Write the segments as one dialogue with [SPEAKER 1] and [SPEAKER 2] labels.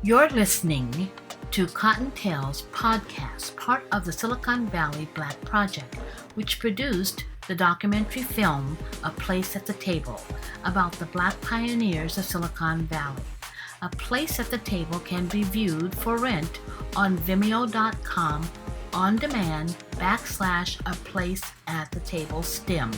[SPEAKER 1] You're listening to Cottontail's podcast, part of the Silicon Valley Black Project, which produced the documentary film A Place at the Table about the Black pioneers of Silicon Valley. A Place at the Table can be viewed for rent on Vimeo.com on demand /A Place at the Table STEM.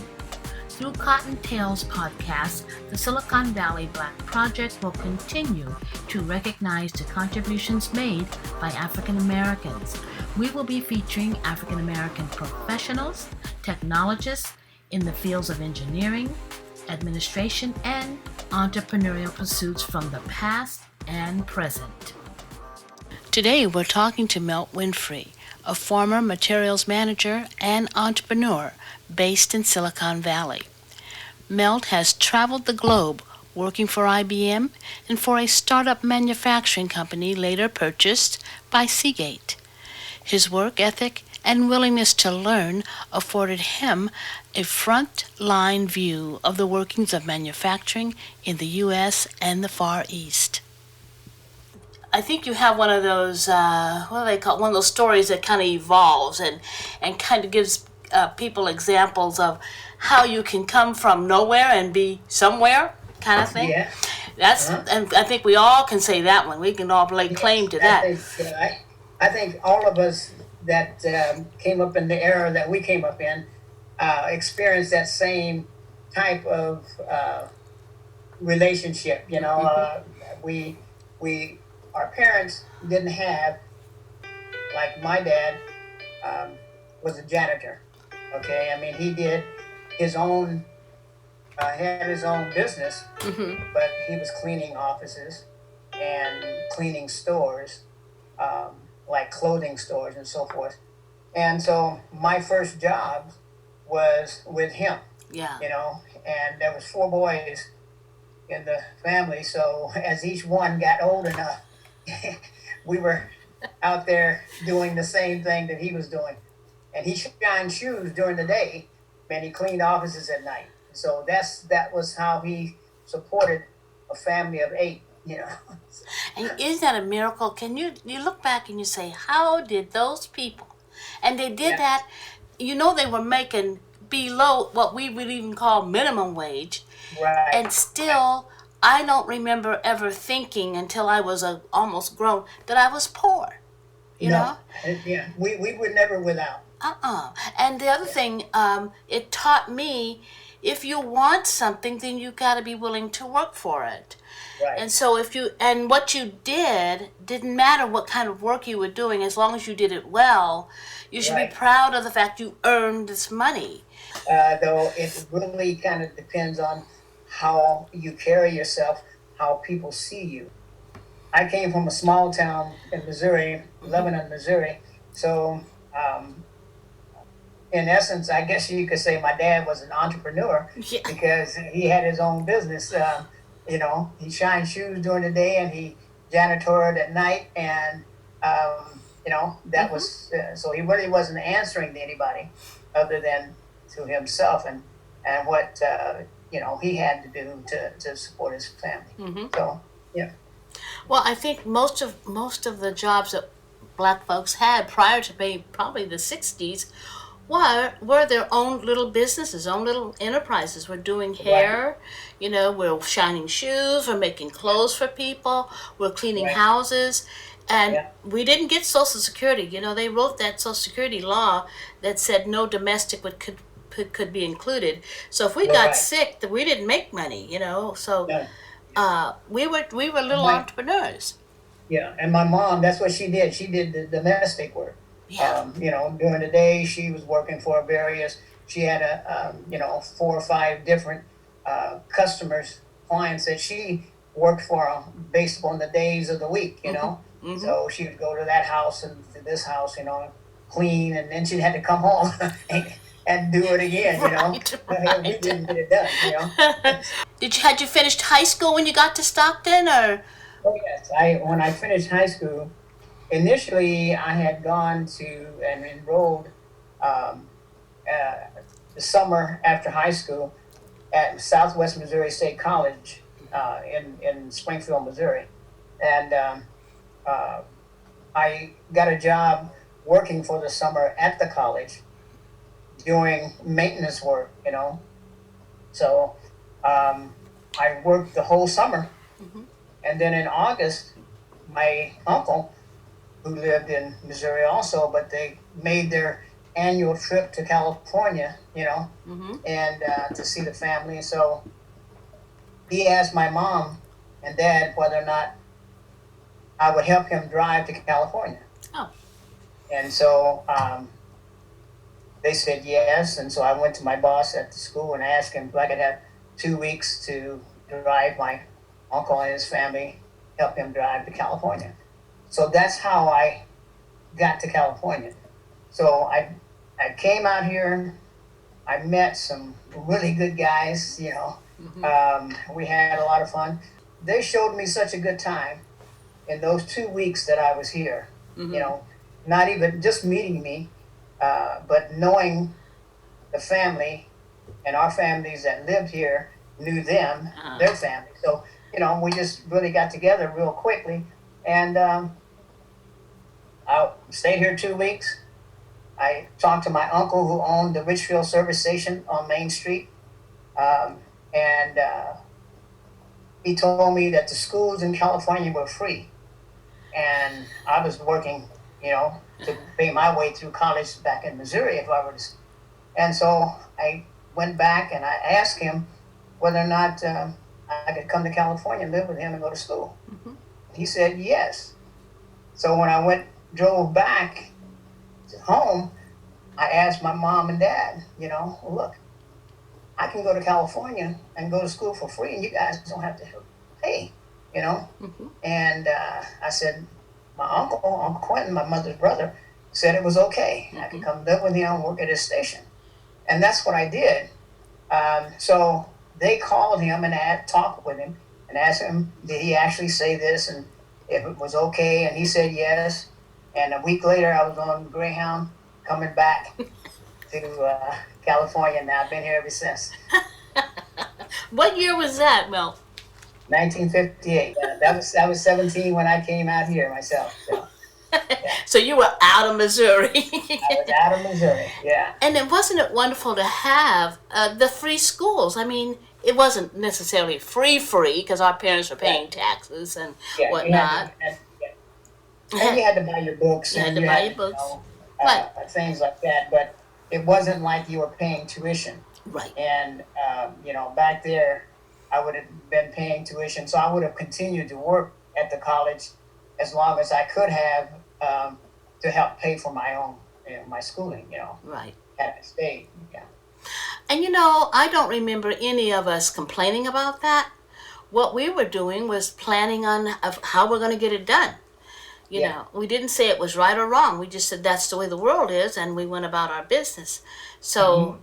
[SPEAKER 1] Through Cottontail's podcast, the Silicon Valley Black Project will continue to recognize the contributions made by African Americans. We will be featuring African American professionals, technologists in the fields of engineering, administration, and entrepreneurial pursuits from the past and present. Today we're talking to Milt Winfrey, a former materials manager and entrepreneur based in Silicon Valley. Milt has traveled the globe working for IBM and for a startup manufacturing company later purchased by Seagate. His work ethic and willingness to learn afforded him a front-line view of the workings of manufacturing in the U.S. and the Far East. I think you have one of those, what do they call it? One of those stories that kind of evolves and kind of gives people examples of how you can come from nowhere and be somewhere, kind of thing.
[SPEAKER 2] Yeah.
[SPEAKER 1] That's, and I think we all can say that one. We can all lay claim to that.
[SPEAKER 2] I think all of us that came up in the era that we came up in experienced that same type of relationship. You know, we our parents didn't have, like my dad was a janitor. Okay, I mean he did his own, had his own business, but he was cleaning offices and cleaning stores, like clothing stores and so forth. And so my first job was with him.
[SPEAKER 1] Yeah.
[SPEAKER 2] You know, and there was 4 boys in the family. So as each one got old enough, we were out there doing the same thing that he was doing. And he shined shoes during the day, and he cleaned offices at night. So that was how he supported a family of 8, you know.
[SPEAKER 1] And isn't that a miracle? Can you look back and you say, how did those people, and they did that, you know, they were making below what we would even call minimum wage.
[SPEAKER 2] Right.
[SPEAKER 1] And still, I don't remember ever thinking until I was almost grown that I was poor, you know?
[SPEAKER 2] Yeah, we were never without.
[SPEAKER 1] And the other thing, it taught me, if you want something, then you got to be willing to work for it.
[SPEAKER 2] Right.
[SPEAKER 1] And so what you didn't matter what kind of work you were doing, as long as you did it well, you should be proud of the fact you earned this money.
[SPEAKER 2] Though it really kind of depends on how you carry yourself, how people see you. I came from a small town in Missouri, Lebanon, Missouri. So, in essence, I guess you could say my dad was an entrepreneur because he had his own business. You know, he shined shoes during the day and he janitored at night. And, you know, that was, so he really wasn't answering to anybody other than to himself and what, you know, he had to do to support his family. So, yeah.
[SPEAKER 1] Well, I think most of the jobs that black folks had prior to probably the 60s were their own little businesses, own little enterprises. We're doing hair, you know, we're shining shoes, we're making clothes for people, we're cleaning houses. And we didn't get Social Security. You know, they wrote that Social Security law that said no domestic could be included. So if we got sick, then we didn't make money, you know. So we were little entrepreneurs.
[SPEAKER 2] Yeah, and my mom, that's what she did. She did the domestic work.
[SPEAKER 1] Yeah.
[SPEAKER 2] You know, during the day, she was working for she had you know, 4 or 5 different customers, clients that she worked for based upon the days of the week, you know. So she would go to that house and to this house, you know, clean, and then she'd had to come home and do it again, you know. We didn't get it done, you know.
[SPEAKER 1] Had you finished high school when you got to Stockton, or?
[SPEAKER 2] Oh yes, when I finished high school, initially I had gone to and enrolled the summer after high school at Southwest Missouri State College in Springfield, Missouri, and uh, I got a job working for the summer at the college doing maintenance work, you know. So I worked the whole summer.
[SPEAKER 1] Hmm.
[SPEAKER 2] And then in August, my uncle, who lived in Missouri also, but they made their annual trip to California, you know,
[SPEAKER 1] Hmm.
[SPEAKER 2] and to see the family. So he asked my mom and dad whether or not I would help him drive to California.
[SPEAKER 1] Oh.
[SPEAKER 2] And so they said yes. And so I went to my boss at the school and asked him if I could have 2 weeks to drive my uncle and his family, help him drive to California. So that's how I got to California. So I came out here. I met some really good guys. You know,
[SPEAKER 1] Hmm.
[SPEAKER 2] we had a lot of fun. They showed me such a good time in those 2 weeks that I was here. You
[SPEAKER 1] Hmm.
[SPEAKER 2] know, not even just meeting me, but knowing the family and our families that lived here knew them,
[SPEAKER 1] Uh,
[SPEAKER 2] their family. So you know, we just really got together real quickly, and I stayed here 2 weeks. I talked to my uncle who owned the Richfield service station on Main Street, and he told me that the schools in California were free, and I was working, you know, to pay my way through college back in Missouri if I were to. And so I went back and I asked him whether or not I could come to California and live with him and go to school.
[SPEAKER 1] hmm.
[SPEAKER 2] He said yes. So when I drove back to home, I asked my mom and dad, you know, well, look, I can go to California and go to school for free, and you guys don't have to pay, you know.
[SPEAKER 1] Hmm.
[SPEAKER 2] And I said, my Uncle Quentin, my mother's brother, said it was okay. I could
[SPEAKER 1] Hmm.
[SPEAKER 2] come live with him, work at his station, and that's what I did. So they called him and talked with him and asked him, did he actually say this and if it was okay? And he said yes. And a week later, I was on Greyhound coming back to California. Now I've been here ever since.
[SPEAKER 1] What year was that, Mel?
[SPEAKER 2] 1958. That was 17 when I came out here myself. So yeah,
[SPEAKER 1] So you were out of Missouri.
[SPEAKER 2] I was out of Missouri. Yeah,
[SPEAKER 1] And then wasn't it wonderful to have the free schools? I mean, it wasn't necessarily free because our parents were
[SPEAKER 2] right.
[SPEAKER 1] paying taxes and
[SPEAKER 2] Yeah, you had to,
[SPEAKER 1] whatnot.
[SPEAKER 2] yeah. And you had to buy your books
[SPEAKER 1] You had
[SPEAKER 2] and
[SPEAKER 1] to
[SPEAKER 2] you
[SPEAKER 1] buy
[SPEAKER 2] had
[SPEAKER 1] your
[SPEAKER 2] to, you
[SPEAKER 1] books.
[SPEAKER 2] know,
[SPEAKER 1] Right,
[SPEAKER 2] things like that. But it wasn't like you were paying tuition.
[SPEAKER 1] right.
[SPEAKER 2] And you know, back there, I would have been paying tuition, so I would have continued to work at the college as long as I could have to help pay for my own, you know, my schooling. You know,
[SPEAKER 1] Right.
[SPEAKER 2] at the state. Yeah.
[SPEAKER 1] And I don't remember any of us complaining about that. What we were doing was planning on of how we're going to get it done.
[SPEAKER 2] Yeah.
[SPEAKER 1] We didn't say it was right or wrong. We just said that's the way the world is, and we went about our business.
[SPEAKER 2] Mm-hmm.
[SPEAKER 1] So,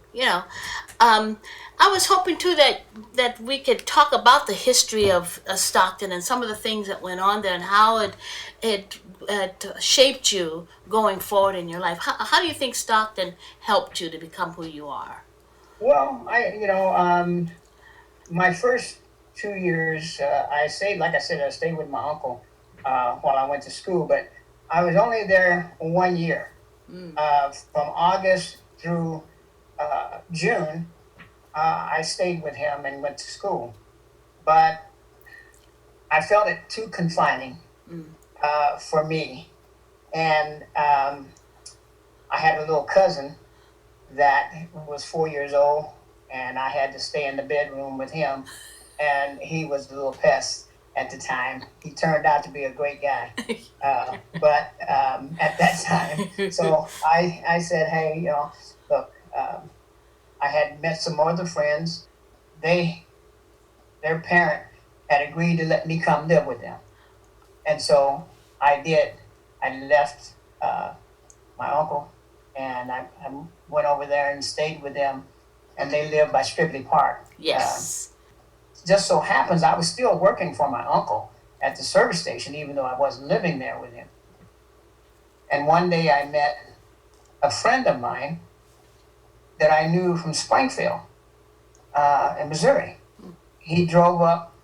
[SPEAKER 1] um, I was hoping too that we could talk about the history of Stockton and some of the things that went on there and how it shaped you going forward in your life. How do you think Stockton helped you to become who you are?
[SPEAKER 2] Well, my first 2 years, I stayed, like I said, I stayed with my uncle while I went to school, but I was only there 1 year.
[SPEAKER 1] Mm.
[SPEAKER 2] From August through June, I stayed with him and went to school. But I felt it too confining
[SPEAKER 1] Mm.
[SPEAKER 2] for me. And I had a little cousin that was 4 years old, and I had to stay in the bedroom with him. And he was a little pest at the time. He turned out to be a great guy, but at that time, so I said, hey, you know, look, I had met some other friends. They their parent had agreed to let me come live with them, and so I did. I left my uncle, and I went over there and stayed with them, and they lived by Stripley Park.
[SPEAKER 1] Yes.
[SPEAKER 2] Just so happens I was still working for my uncle at the service station, even though I wasn't living there with him. And one day I met a friend of mine that I knew from Springfield in Missouri. He drove up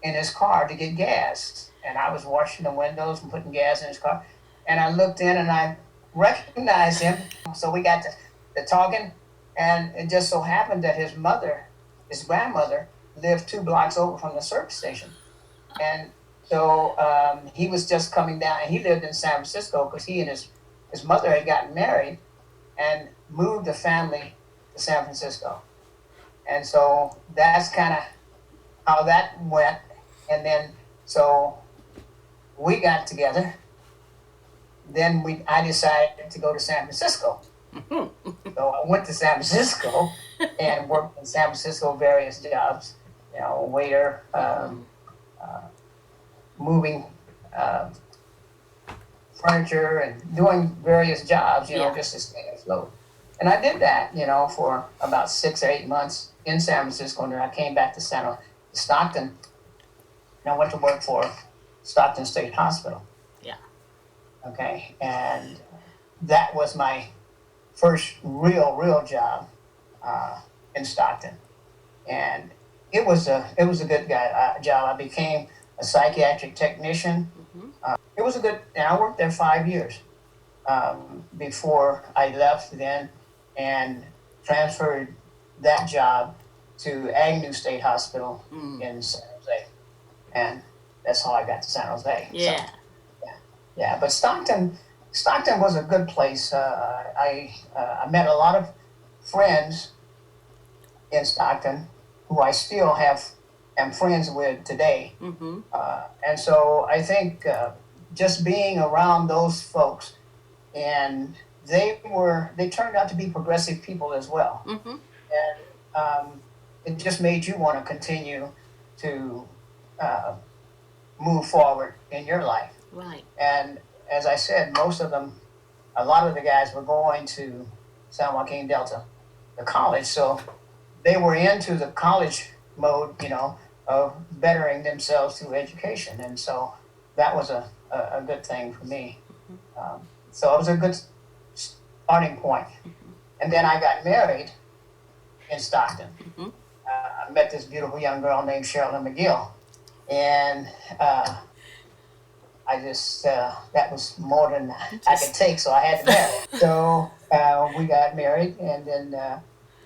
[SPEAKER 2] in his car to get gas. And I was washing the windows and putting gas in his car. And I looked in and I recognized him. So we got to talking. And it just so happened that his grandmother, lived 2 blocks over from the service station. And so he was just coming down, and he lived in San Francisco because he and his mother had gotten married and moved the family to San Francisco. And so that's kind of how that went. And then, so we got together. Then I decided to go to San Francisco. So I went to San Francisco and worked in San Francisco, various jobs, waiter, moving furniture and doing various jobs, just to stay afloat. And I did that, for about 6 or 8 months in San Francisco. And then I came back to Stockton, and I went to work for Stockton State Hospital.
[SPEAKER 1] Yeah.
[SPEAKER 2] Okay. And that was my first real job in Stockton. And it was a good job. I became a psychiatric technician. It was a good, and I worked there 5 years before I left then and transferred that job to Agnew State Hospital in San Jose. And that's how I got to San Jose.
[SPEAKER 1] Yeah.
[SPEAKER 2] So, yeah. But Stockton was a good place. I met a lot of friends in Stockton who I still am friends with today. And so I think just being around those folks, and they turned out to be progressive people as well. And it just made you want to continue to move forward in your life.
[SPEAKER 1] Right.
[SPEAKER 2] And as I said, a lot of the guys were going to San Joaquin Delta, the college, so they were into the college mode, of bettering themselves through education. And so that was a good thing for me. So it was a good starting point. And then I got married in Stockton. I met this beautiful young girl named Sherilyn McGill. And I just, that was more than I could take, so I had to marry. So we got married, and then,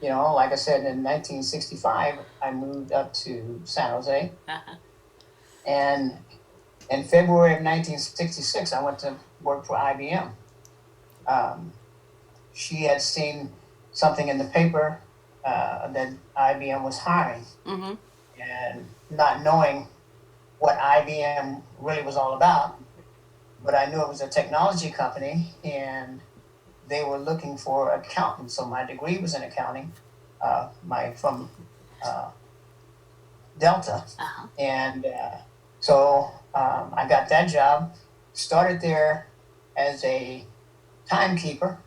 [SPEAKER 2] like I said, in 1965, I moved up to San Jose. And in February of 1966, I went to work for IBM. She had seen something in the paper that IBM was hiring. And not knowing what IBM really was all about, but I knew it was a technology company, and they were looking for accountants. So my degree was in accounting, from Delta, and so I got that job. Started there as a timekeeper,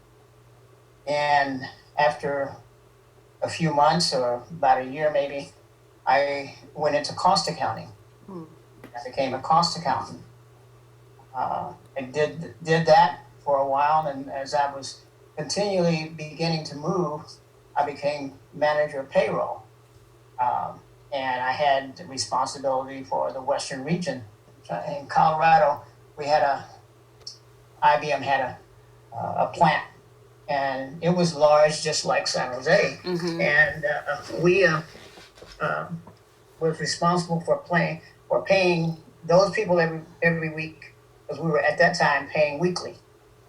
[SPEAKER 2] and after a few months, or about a year maybe, I went into cost accounting. I became a cost accountant. And did that for a while, and as I was continually beginning to move, I became manager of payroll. And I had responsibility for the Western region. In Colorado, IBM had a plant, and it was large, just like San Jose. And we was responsible for paying those people every week, because we were at that time paying weekly,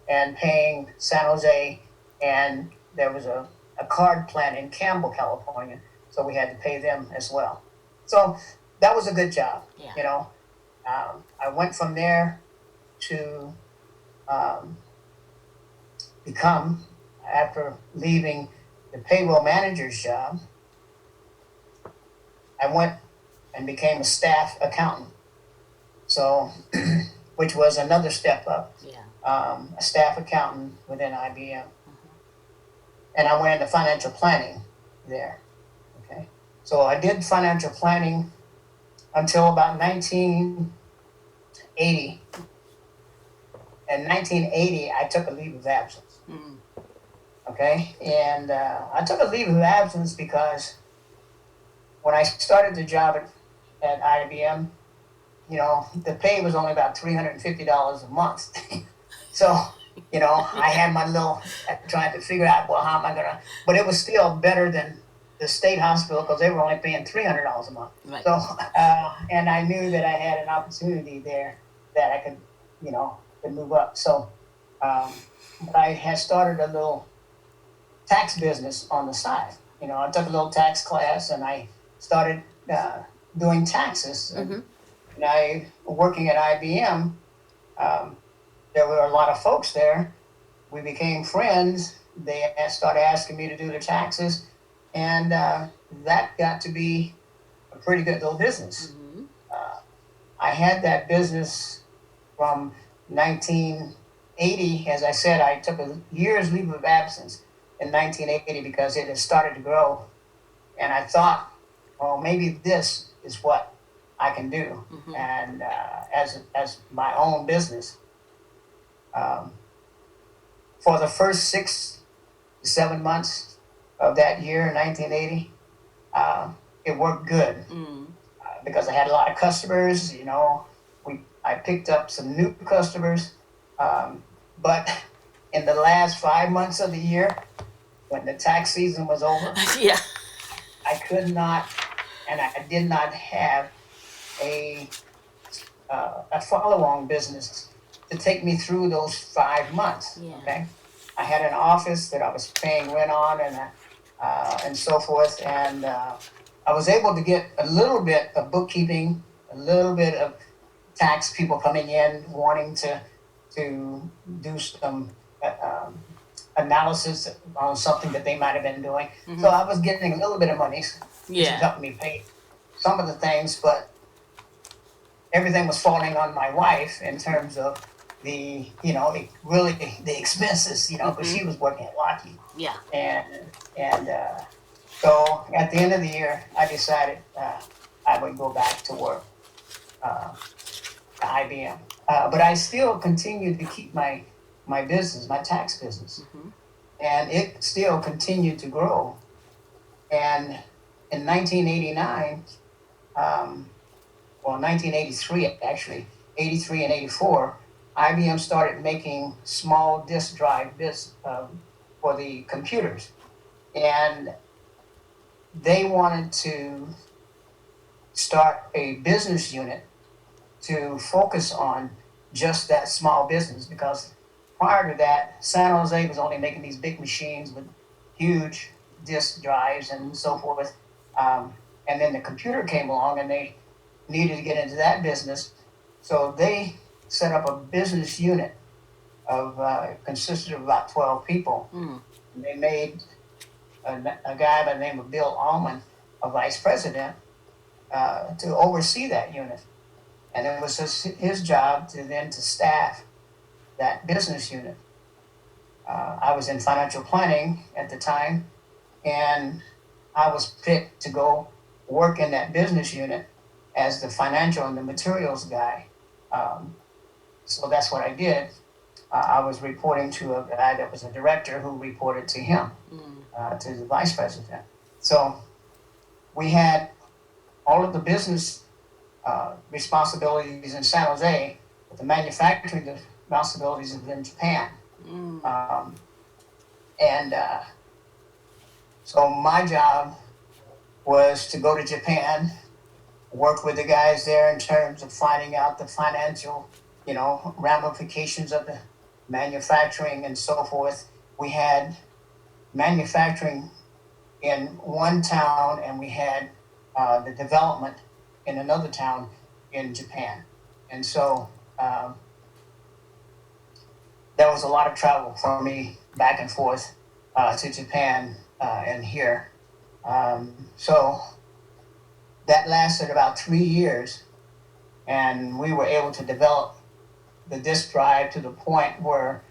[SPEAKER 2] and paying San Jose, and there was a card plant in Campbell, California, so we had to pay them as well. So that was a good job. I went from there to become, after leaving the payroll manager's job, I went and became a staff accountant. So, which was another step up. A staff accountant within IBM. And I went into financial planning there. Okay. So I did financial planning until about 1980. In 1980, I took a leave of absence. Okay. And I took a leave of absence because when I started the job at IBM, the pay was only about $350 a month. So, I had my little, trying to figure out, well, how am I going to, but it was still better than the state hospital because they were only paying $300 a month.
[SPEAKER 1] Right.
[SPEAKER 2] So, and I knew that I had an opportunity there that I could, could move up. So, but I had started a little tax business on the side. I took a little tax class and I started doing taxes.
[SPEAKER 1] Mm-hmm.
[SPEAKER 2] And I, working at IBM, there were a lot of folks there. We became friends. They started asking me to do the taxes, and that got to be a pretty good little business.
[SPEAKER 1] Mm-hmm.
[SPEAKER 2] I had that business from 1980. As I said, I took a year's leave of absence in 1980 because it had started to grow, and I thought, well, maybe this is what I can do,
[SPEAKER 1] Mm-hmm.
[SPEAKER 2] and as my own business. For the first 6 to 7 months of that year, 1980, it worked good because I had a lot of customers. I picked up some new customers, but in the last 5 months of the year, when the tax season was over,
[SPEAKER 1] Yeah.
[SPEAKER 2] I could not, and I did not have a follow-on business to take me through those 5 months.
[SPEAKER 1] Yeah.
[SPEAKER 2] Okay, I had an office that I was paying rent on, and so forth, and I was able to get a little bit of bookkeeping, a little bit of tax people coming in wanting to do some analysis on something that they might have been doing.
[SPEAKER 1] Mm-hmm.
[SPEAKER 2] So I was getting a little bit of money, which
[SPEAKER 1] Yeah.
[SPEAKER 2] helped me pay some of the things, but everything was falling on my wife in terms of the expenses, because she was working at Lockheed.
[SPEAKER 1] Yeah.
[SPEAKER 2] And so at the end of the year, I decided I would go back to work to IBM. But I still continued to keep my business, my tax business.
[SPEAKER 1] Mm-hmm.
[SPEAKER 2] And it still continued to grow. And in 1989, 1983 actually, 83 and 84, IBM started making small disk drive for the computers. And they wanted to start a business unit to focus on just that small business, because prior to that, San Jose was only making these big machines with huge disk drives and so forth. And then the computer came along and they needed to get into that business. So they set up a business unit of consisted of about 12 people.
[SPEAKER 1] Mm.
[SPEAKER 2] And they made a guy by the name of Bill Allman a vice president to oversee that unit. And it was his job to staff that business unit. I was in financial planning at the time, and I was picked to go work in that business unit as the financial and the materials guy. So that's what I did. I was reporting to a guy that was a director who reported to him, to the vice president. So we had all of the business responsibilities in San Jose, but the manufacturing responsibilities was in Japan. So my job was to go to Japan, work with the guys there in terms of finding out the financial, ramifications of the manufacturing and so forth. We had manufacturing in one town, and we had the development in another town in Japan. And so there was a lot of travel for me back and forth to Japan and here. So that lasted about 3 years, and we were able to develop the disk drive to the point where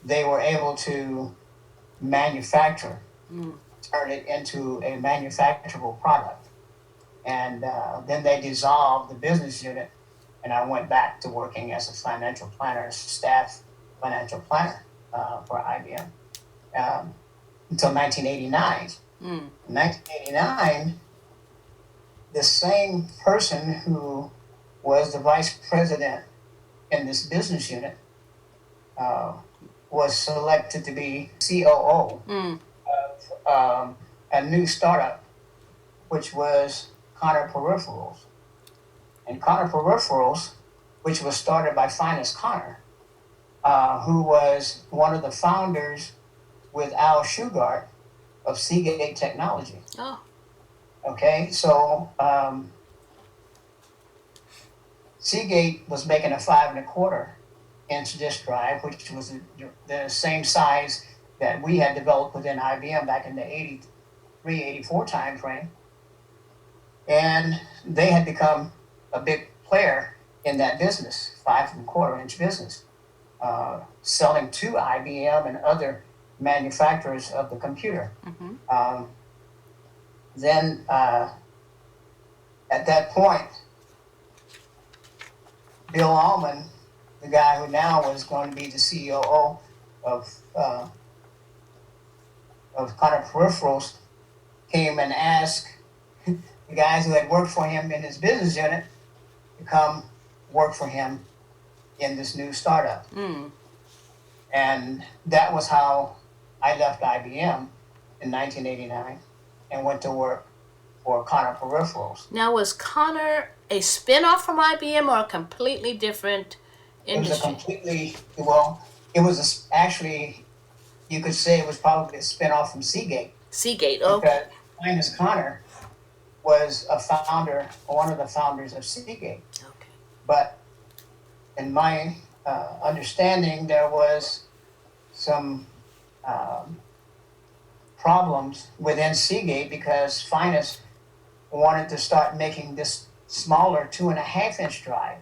[SPEAKER 2] they were able to manufacture, turn it into a manufacturable product. And then they dissolved the business unit, and I went back to working as a financial planner, staff financial planner for IBM until 1989. In 1989, the same person who was the vice president in this business unit uh, was selected to be COO of a new startup, which was Connor Peripherals. And Connor Peripherals, which was started by Finest Connor, who was one of the founders with Al Shugart of Seagate Technology.
[SPEAKER 1] Oh.
[SPEAKER 2] Okay, so Seagate was making a 5.25-inch disk drive, which was the same size that we had developed within IBM back in the 83, 84 time frame. And they had become a big player in that business, 5.25-inch business, selling to IBM and other manufacturers of the computer.
[SPEAKER 1] Mm-hmm.
[SPEAKER 2] Then at that point, Bill Allman, the guy who now was going to be the CEO of Connor Peripherals, came and asked the guys who had worked for him in his business unit to come work for him in this new startup. And that was how I left IBM in 1989 and went to work for Connor Peripherals.
[SPEAKER 1] Now, was Connor a spin-off from IBM or a completely different industry?
[SPEAKER 2] It was a completely, actually, you could say it was probably a spin-off from Seagate.
[SPEAKER 1] Seagate, okay.
[SPEAKER 2] Because Finest Connor was one of the founders of Seagate.
[SPEAKER 1] Okay.
[SPEAKER 2] But in my understanding, there was some problems within Seagate because Finest wanted to start making this smaller 2.5-inch drive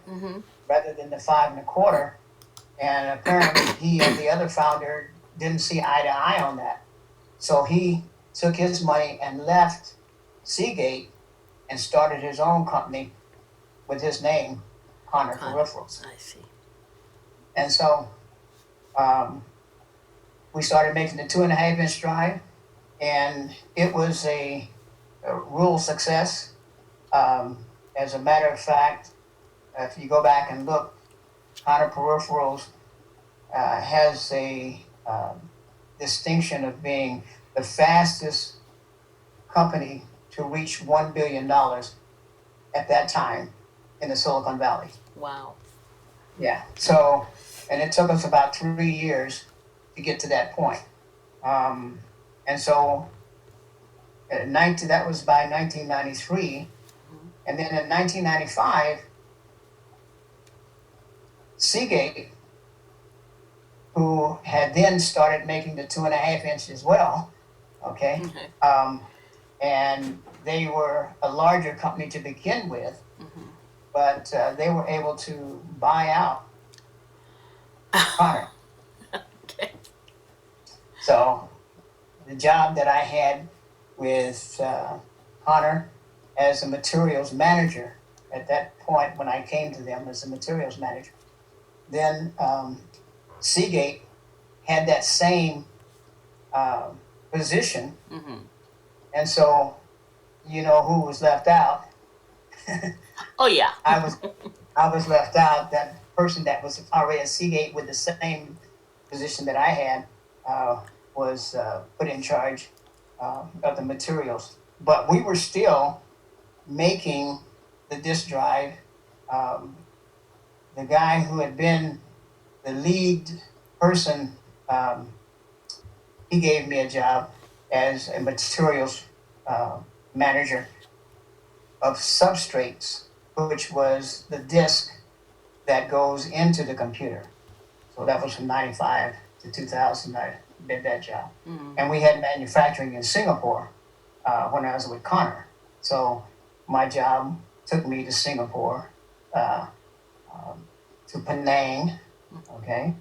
[SPEAKER 2] rather than the 5.25. And apparently he and the other founder didn't see eye to eye on that. So he took his money and left Seagate and started his own company with his name, Connor Peripherals.
[SPEAKER 1] I see.
[SPEAKER 2] And so we started making the 2.5-inch drive, and it was a real success. As a matter of fact, if you go back and look, Connor Peripherals has a distinction of being the fastest company to reach $1 billion at that time in the Silicon Valley.
[SPEAKER 1] Wow.
[SPEAKER 2] Yeah. So, and it took us about 3 years to get to that point. And so, that was by 1993. And then in 1995, Seagate, who had then started making the 2.5-inch as well, okay? And they were a larger company to begin with, but they were able to buy out Connor.
[SPEAKER 1] Okay.
[SPEAKER 2] So the job that I had with Connor as a materials manager at that point when I came to them as a materials manager, then Seagate had that same position. And so, you know who was left out?
[SPEAKER 1] Oh, yeah.
[SPEAKER 2] I was left out. That person that was already at Seagate with the same position that I had was put in charge of the materials. But we were still making the disk drive. The guy who had been the lead person, he gave me a job as a materials manager of substrates, which was the disk that goes into the computer. So that was from 95 to 2000, I did that job. And we had manufacturing in Singapore when I was with Connor. So my job took me to Singapore, to Penang, okay,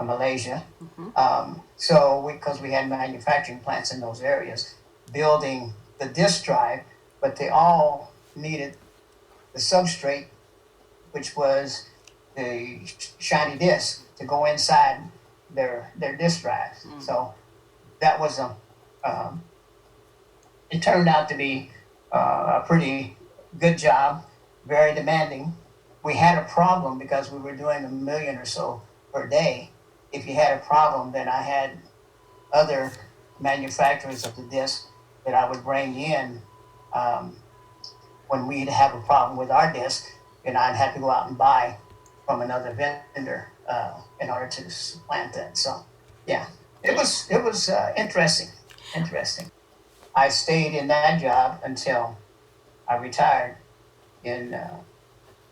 [SPEAKER 2] Malaysia. So because we had manufacturing plants in those areas, building the disk drive, but they all needed the substrate, which was the shiny disk to go inside their disk drives. So that was it turned out to be a pretty good job, very demanding. We had a problem because we were doing 1 million or so per day. If you had a problem, then I had other manufacturers of the disc that I would bring in um, when we'd have a problem with our disc, and I'd have to go out and buy from another vendor in order to supplant that. So, yeah, it was interesting. Interesting. I stayed in that job until I retired in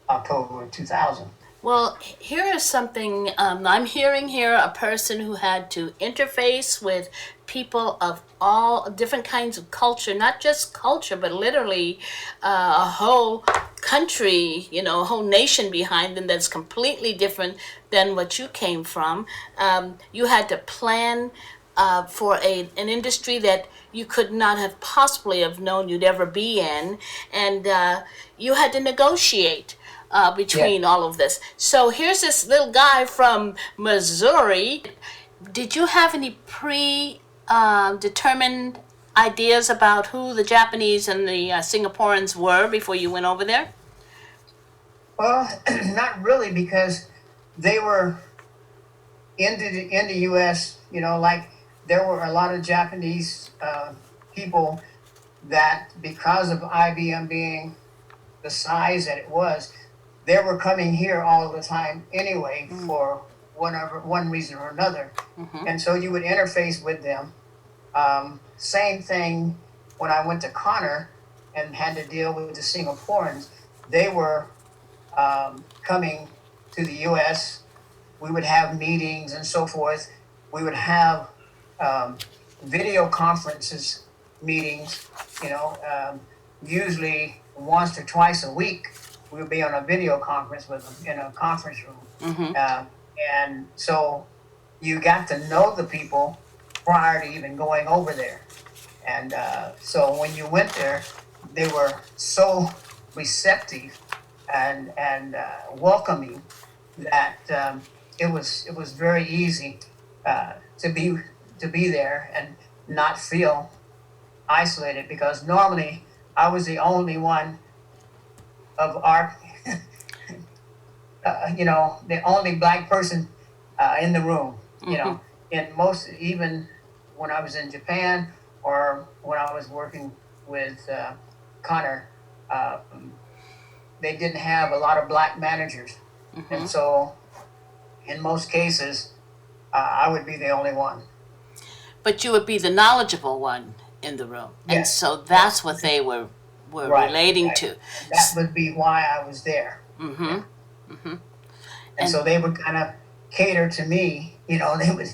[SPEAKER 2] October 2000.
[SPEAKER 1] Well, here is something I'm hearing here, a person who had to interface with people of all different kinds of culture, not just culture, but literally a whole country, a whole nation behind them that's completely different than what you came from. You had to plan for an industry that you could not have possibly have known you'd ever be in, and you had to negotiate between all of this. So here's this little guy from Missouri. Did you have any determined ideas about who the Japanese and the Singaporeans were before you went over there?
[SPEAKER 2] Well, not really, because they were in the U.S. Like there were a lot of Japanese people that, because of IBM being the size that it was, they were coming here all the time anyway for one reason or another. And so you would interface with them. Same thing when I went to Connor and had to deal with the Singaporeans. They were coming to the U.S. We would have meetings and so forth. We would have video conferences, meetings, usually once or twice a week. We would be on a video conference with them in a conference room. And so you got to know the people prior to even going over there. And so when you went there, they were so receptive and welcoming that it was very easy to be there and not feel isolated, because normally I was the only one of our, the only black person in the room. And most, even when I was in Japan or when I was working with Connor, they didn't have a lot of black managers, and so in most cases, I would be the only one.
[SPEAKER 1] But you would be the knowledgeable one in the room, and
[SPEAKER 2] Yes.
[SPEAKER 1] so that's what they were
[SPEAKER 2] Right,
[SPEAKER 1] relating
[SPEAKER 2] right.
[SPEAKER 1] to.
[SPEAKER 2] And that would be why I was there. And so they would kind of cater to me, they would,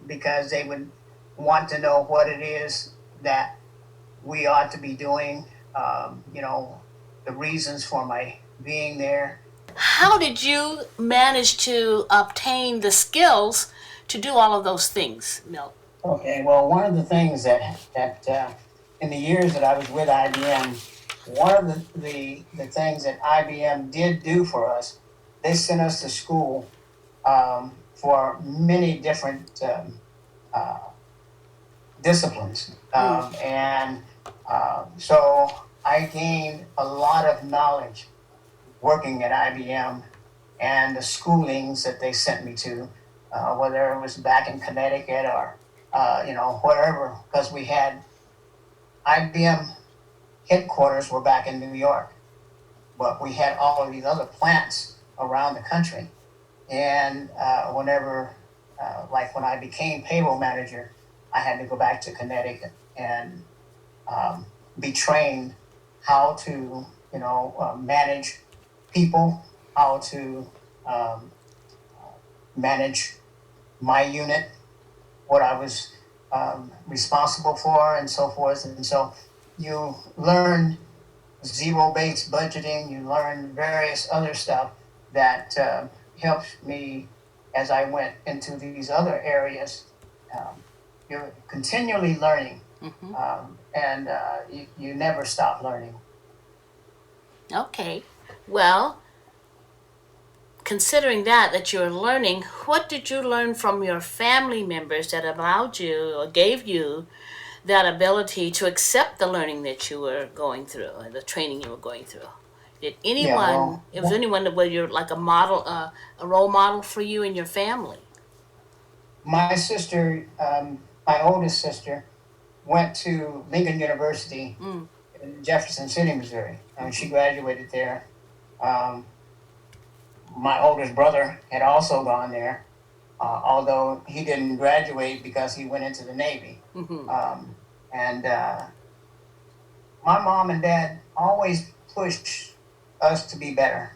[SPEAKER 2] because they would want to know what it is that we ought to be doing, the reasons for my being there.
[SPEAKER 1] How did you manage to obtain the skills to do all of those things, Milt?
[SPEAKER 2] Okay, well, one of the things that in the years that I was with IBM, one of the things that IBM did do for us, they sent us to school for many different disciplines. And so I gained a lot of knowledge working at IBM and the schoolings that they sent me to, whether it was back in Connecticut or, wherever, because we had IBM headquarters were back in New York, but we had all of these other plants around the country. And whenever, like when I became payroll manager, I had to go back to Connecticut and be trained how to, manage people, how to manage my unit, what I was responsible for, and so forth. And so you learn zero-based budgeting, you learn various other stuff that helps me as I went into these other areas. You're continually learning, and you never stop learning.
[SPEAKER 1] Okay. Well, considering that you're learning, what did you learn from your family members that allowed you or gave you that ability to accept the learning that you were going through and the training you were going through? Did
[SPEAKER 2] Yeah,
[SPEAKER 1] anyone,
[SPEAKER 2] well,
[SPEAKER 1] was anyone that was your like a model, a role model for you and your family?
[SPEAKER 2] my sister, my oldest sister, went to Lincoln University
[SPEAKER 1] Mm.
[SPEAKER 2] in Jefferson City, Missouri. She graduated there. Um, my oldest brother had also gone there, although he didn't graduate because he went into the Navy.
[SPEAKER 1] Mm-hmm.
[SPEAKER 2] And my mom and dad always pushed us to be better,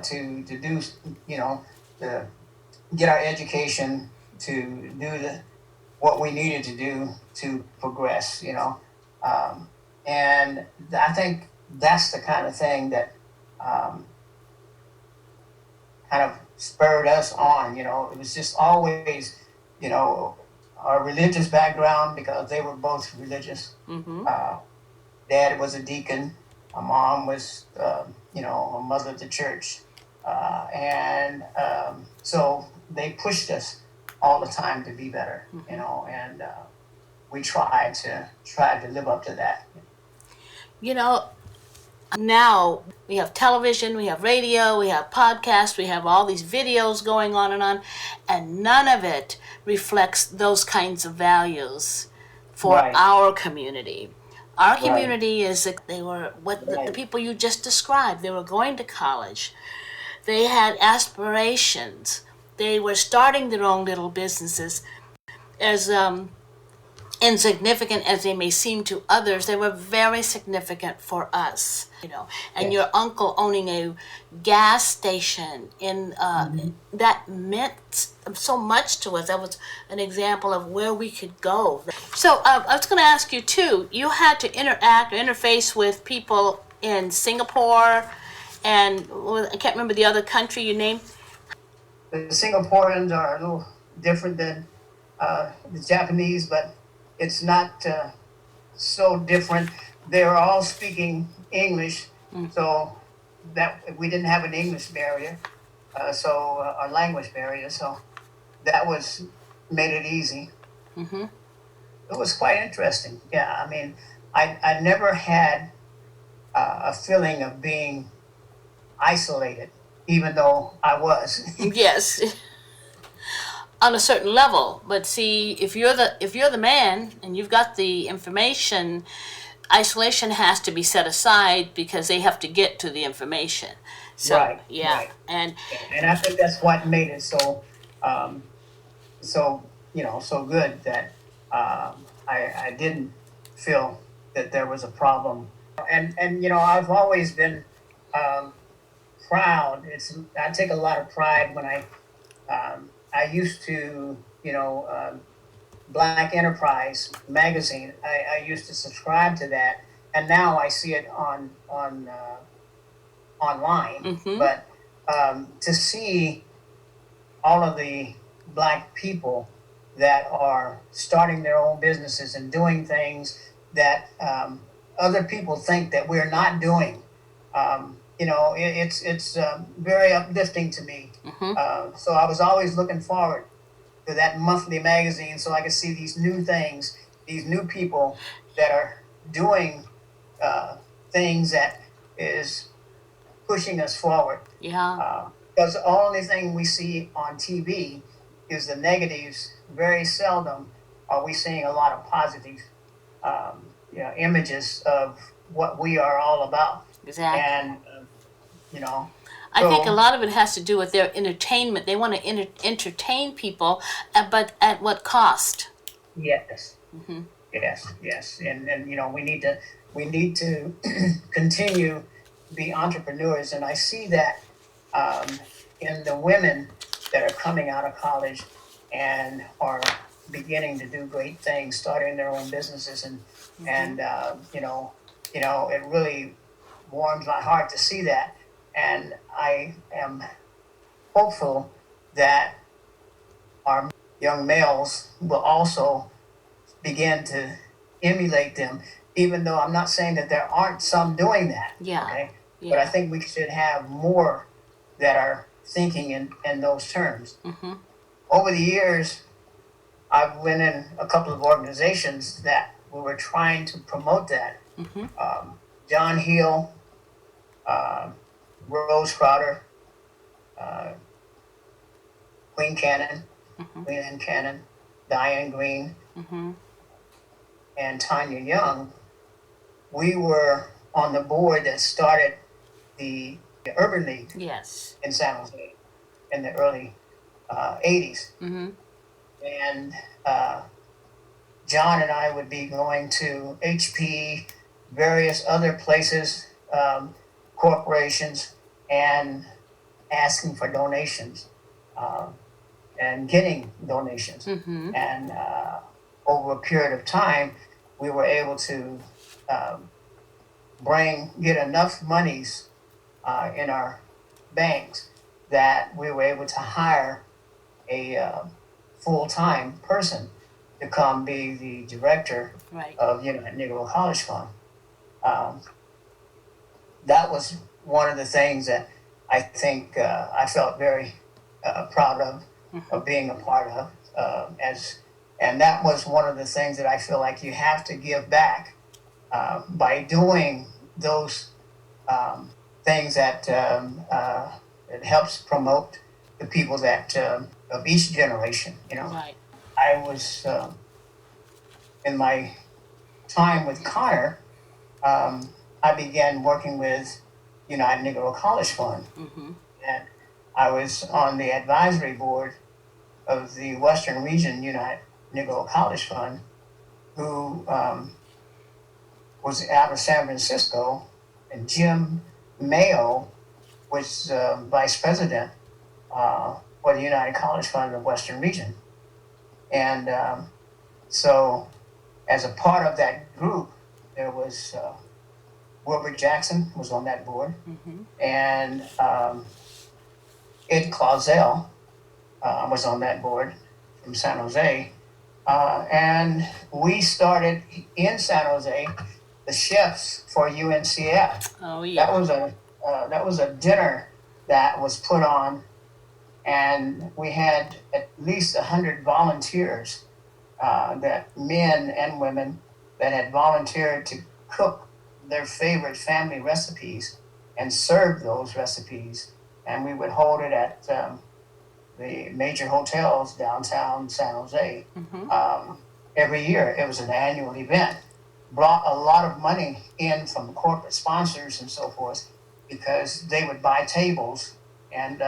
[SPEAKER 2] to do, you know, to get our education, to do what we needed to do to progress, and I think that's the kind of thing that um, kind of spurred us on. It was just always, you know, our religious background because they were both religious.
[SPEAKER 1] Mm-hmm.
[SPEAKER 2] Dad was a deacon. My mom was, a mother of the church. And so they pushed us all the time to be better, and we tried to live up to that.
[SPEAKER 1] You know, now we have television, we have radio, we have podcasts, we have all these videos going on, and none of it reflects those kinds of values for
[SPEAKER 2] Right,
[SPEAKER 1] our community. Our
[SPEAKER 2] right,
[SPEAKER 1] community is, they were what the
[SPEAKER 2] right.
[SPEAKER 1] people you just described. They were going to college. They had aspirations. They were starting their own little businesses. As insignificant as they may seem to others, they were very significant for us. And
[SPEAKER 2] Yes.
[SPEAKER 1] your uncle owning a gas station in
[SPEAKER 2] Mm-hmm.
[SPEAKER 1] that meant so much to us. That was an example of where we could go. So I was going to ask you too. You had to interact or interface with people in Singapore, and I can't remember the other country you named.
[SPEAKER 2] The Singaporeans are a little different than the Japanese, but it's not so different. They were all speaking English, so that we didn't have an English barrier, a language barrier, so that was made it easy.
[SPEAKER 1] Mm-hmm.
[SPEAKER 2] It was quite interesting. Yeah, I mean, I never had a feeling of being isolated, even though I was.
[SPEAKER 1] Yes. On a certain level, but see, if you're the man and you've got the information, isolation has to be set aside because they have to get to the information. So
[SPEAKER 2] Right,
[SPEAKER 1] yeah.
[SPEAKER 2] right.
[SPEAKER 1] And
[SPEAKER 2] And I think that's what made it um, so good that I didn't feel that there was a problem. And I've always been um, proud. I take a lot of pride when I used to, Black Enterprise magazine. I used to subscribe to that, and now I see it on online.
[SPEAKER 1] mm-hmm.
[SPEAKER 2] But to see all of the Black people that are starting their own businesses and doing things that other people think that we're not doing, it's very uplifting to me.
[SPEAKER 1] Mm-hmm.
[SPEAKER 2] So I was always looking forward to that monthly magazine so I could see these new things, these new people that are doing things that is pushing us forward.
[SPEAKER 1] Yeah.
[SPEAKER 2] Because the only thing we see on TV is the negatives. Very seldom are we seeing a lot of positive images of what we are all about.
[SPEAKER 1] Exactly.
[SPEAKER 2] And, you know,
[SPEAKER 1] I think a
[SPEAKER 2] so
[SPEAKER 1] lot of it has to do with their entertainment. They want to entertain people, but at what cost?
[SPEAKER 2] yes,
[SPEAKER 1] Mm-hmm.
[SPEAKER 2] yes. And we need to continue to be entrepreneurs. And I see that in the women that are coming out of college and are beginning to do great things, starting their own businesses, and it really warms my heart to see that. And I am hopeful that our young males will also begin to emulate them, even though I'm not saying that there aren't some doing that.
[SPEAKER 1] Yeah.
[SPEAKER 2] Okay. But I
[SPEAKER 1] Yeah.
[SPEAKER 2] think we should have more that are thinking in those terms.
[SPEAKER 1] Mm-hmm.
[SPEAKER 2] Over the years, I've been in a couple of organizations that we were trying to promote that. John Hill, Rose Crowder, Queen Anne Cannon, Diane Green, and Tanya Young. We were on the board that started the Urban League in San Jose in the early 80s. And John and I would be going to HP, various other places, corporations, and asking for donations and getting donations. And over a period of time, we were able to get enough monies in our banks that we were able to hire a full-time person to come be the director of United Negro College Fund. That was one of the things that I think I felt very proud of being a part of. And that was one of the things that I feel like you have to give back by doing those things that it helps promote the people that of each generation. I was in my time with Connor, I began working with United Negro College Fund, and I was on the advisory board of the Western Region United Negro College Fund, who was out of San Francisco, and Jim Mayo was vice president for the United College Fund of Western Region. And so as a part of that group, there was Wilbur Jackson was on that board, and Ed Clausell was on that board from San Jose. And we started in San Jose the chefs for UNCF. That was a dinner that was put on, and we had at least 100 volunteers, that men and women that had volunteered to cook their favorite family recipes and serve those recipes. And we would hold it at the major hotels downtown San Jose every year. It was an annual event. Brought a lot of money in from corporate sponsors and so forth, because they would buy tables, and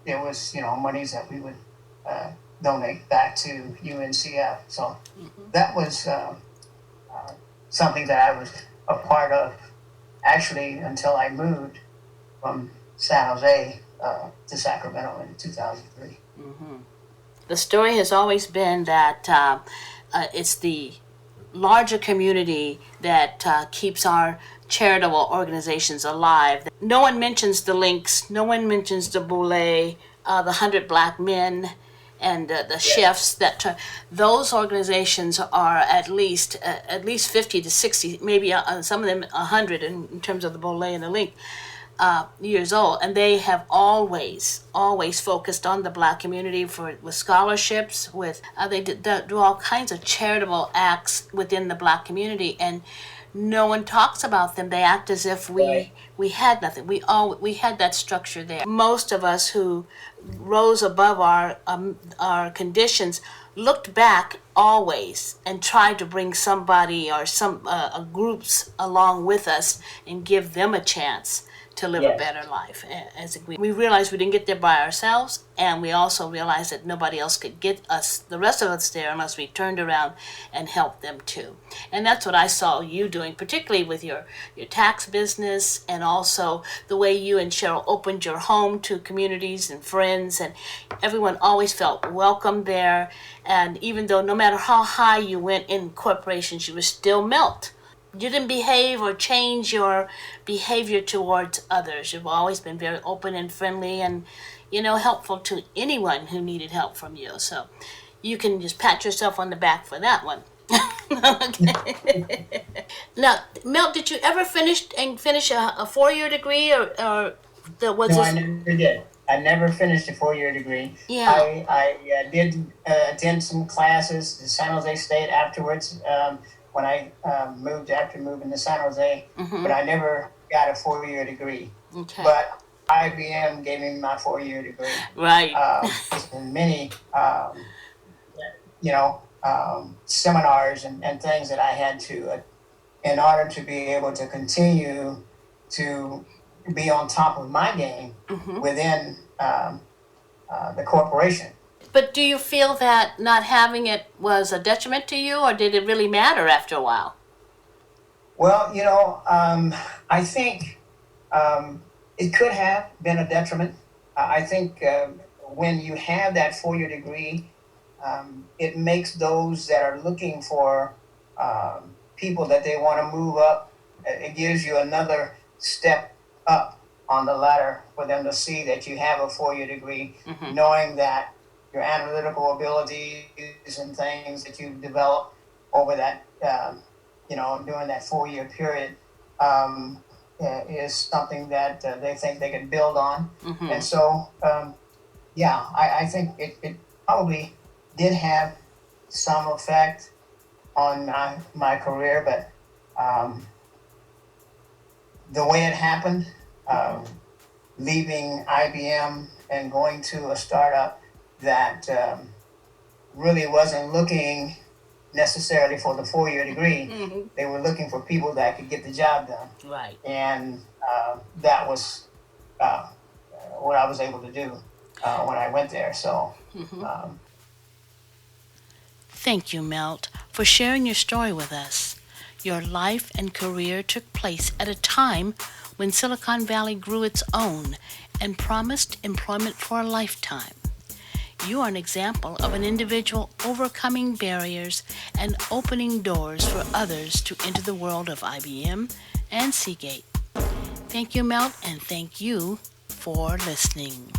[SPEAKER 2] it was monies that we would donate back to UNCF. So that was something that I was a part of, actually, until I moved from San Jose to Sacramento in 2003.
[SPEAKER 1] The story has always been that it's the larger community that keeps our charitable organizations alive. No one mentions the Links, no one mentions the Boule, the 100 Black Men, and the chefs. That those organizations are at least 50 to 60, maybe some of them 100 in terms of the Boule and the Link, years old, and they have always focused on the Black community with scholarships. They do all kinds of charitable acts within the Black community, and no one talks about them. They act as if we had nothing. We had that structure there. Most of us who rose above our conditions looked back always and tried to bring somebody or some groups along with us and give them a chance to live a better life. As we realized we didn't get there by ourselves, and we also realized that nobody else could get us, the rest of us, there unless we turned around and helped them too. And that's what I saw you doing, particularly with your tax business, and also the way you and Cheryl opened your home to communities and friends, and everyone always felt welcome there. And even though no matter how high you went in corporations, you were still Milt. You didn't behave or change your behavior towards others. You've always been very open and friendly and, helpful to anyone who needed help from you. So you can just pat yourself on the back for that one. Okay. Now, Milt, did you ever finish a 4-year degree or
[SPEAKER 2] I never did. I never finished a 4-year degree.
[SPEAKER 1] Yeah.
[SPEAKER 2] I did attend some classes at San Jose State afterwards when I moved after moving to San Jose, but I never got a 4-year degree.
[SPEAKER 1] Okay.
[SPEAKER 2] But IBM gave me my 4-year degree.
[SPEAKER 1] Right.
[SPEAKER 2] And many, seminars and things that I had to, in order to be able to continue to be on top of my game within the corporation.
[SPEAKER 1] But do you feel that not having it was a detriment to you, or did it really matter after a while?
[SPEAKER 2] Well, I think it could have been a detriment. I think when you have that 4-year degree, it makes those that are looking for people that they want to move up. It gives you another step up on the ladder for them to see that you have a 4-year degree, knowing that your analytical abilities and things that you've developed over that, during that 4-year period is something that they think they can build on. And so, I think it probably did have some effect on my career, but the way it happened, leaving IBM and going to a startup that really wasn't looking necessarily for the 4-year degree. They were looking for people that could get the job done.
[SPEAKER 1] Right.
[SPEAKER 2] And that was what I was able to do when I went there. So.
[SPEAKER 1] Thank you, Milt, for sharing your story with us. Your life and career took place at a time when Silicon Valley grew its own and promised employment for a lifetime. You are an example of an individual overcoming barriers and opening doors for others to enter the world of IBM and Seagate. Thank you, Milt, and thank you for listening.